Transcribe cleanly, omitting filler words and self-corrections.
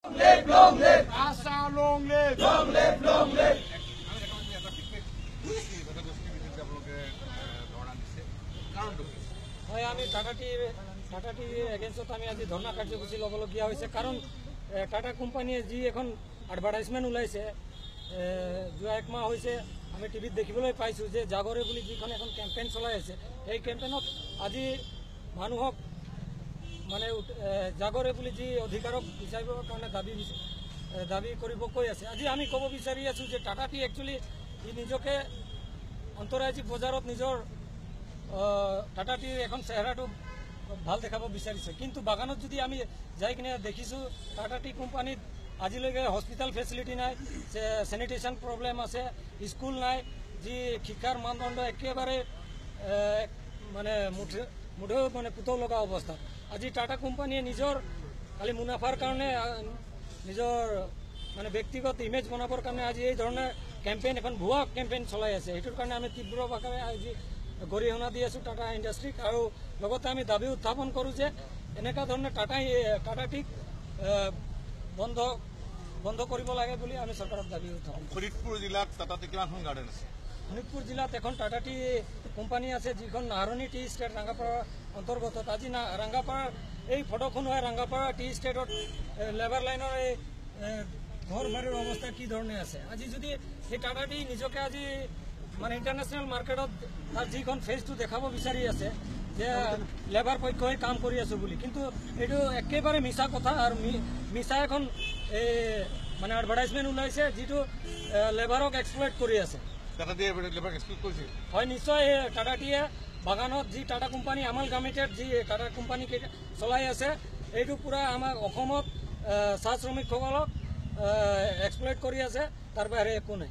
Long live Asa, long live. Long live, long live. আমি Tata T এগেইনষ্টত আমি আজি ধৰ্ণা কাৰ্যসূচী ল'বলগীয়া হৈছে কাৰণ টাটা কোম্পানীয়ে যি এখন এডভাৰটাইজমেণ্ট ওলাইছে যোৱা এক মাহ হৈছে আমি টিভিত দেখিবলৈ পাইছোঁ যে জাগৰে বুলি যিখন এখন কেম্পেইন চলাই আছে সেই কেম্পেইনত আজি মানুহক মানে জাগৰে বুলি যি অধিকাৰক বিচাৰিবৰ কাৰণে দাবী কৰিব কৈ আছে। আজি আমি ক'ব বিচাৰি আছোঁ যে টাটা টি একচুৱেলি ই নিজকে আন্তঃৰাজ্যিক বজাৰত নিজৰ টাটা টিৰ এখন চেহেৰাটো ভাল দেখাব বিচাৰিছে, কিন্তু বাগানত যদি আমি যাই কিনে দেখিছোঁ টাটা টি কোম্পানীত আজিলৈকে হস্পিটেল ফেচিলিটি নাই, চেনিটেশ্যন প্ৰব্লেম আছে, স্কুল নাই, যি শিক্ষাৰ মানদণ্ড একেবাৰে মানে মুঠেও মানে পুতৌ লগা অৱস্থাত। আজি টাটা কোম্পানীয়ে নিজৰ খালি মুনাফাৰ কাৰণে নিজৰ মানে ব্যক্তিগত ইমেজ বনাবৰ কাৰণে আজি এই ধৰণে কেম্পেইন এখন ভুৱা কেম্পেইন চলাই আছে। সেইটোৰ কাৰণে আমি তীব্ৰভাৱে আজি গৰিহণা দি আছোঁ টাটা ইণ্ডাষ্ট্ৰীক, আৰু লগতে আমি দাবী উত্থাপন কৰোঁ যে এনেকুৱা ধৰণে টাটা টিক বন্ধ কৰিব লাগে বুলি আমি চৰকাৰক দাবী উত্থাপন কৰোঁ। শোণিতপুৰ জিলাত টাটা টি কিমানখন গাৰ্ডেন আছে? শোণিতপুৰ জিলাত এখন টাটা টি কোম্পানী আছে যিখন নাহৰণি টি ষ্টেট ৰাংগাপাৰাৰ অন্তৰ্গত। আজি ৰাংগাপাৰাৰ এই ফটোখন হয় ৰাংগাপাৰা টি ষ্টেটত লেবাৰ লাইনৰ এই ঘৰ বাৰীৰ অৱস্থা কি ধৰণে আছে। আজি যদি সেই টাটা টি নিজকে আজি মানে ইণ্টাৰনেশ্যনেল মাৰ্কেটত তাৰ যিখন ফেচটো দেখাব বিচাৰি আছে যে লেবাৰ পক্ষই কাম কৰি আছোঁ বুলি, কিন্তু এইটো একেবাৰে মিছা কথা আৰু মিছা এখন এই মানে এডভাৰটাইজমেণ্ট ওলাইছে যিটো লেবাৰক এক্সপ্লইট কৰি আছে। হয়, নিশ্চয় টাটা টিয়ে বাগানত যি টাটা কোম্পানী আমালগামেটেড যি টাটা কোম্পানী চলাই আছে এইটো পূৰা আমাৰ অসমত চাহ শ্ৰমিকসকলক এক্সপ্লইট কৰি আছে, তাৰ বাহিৰে একো নাই।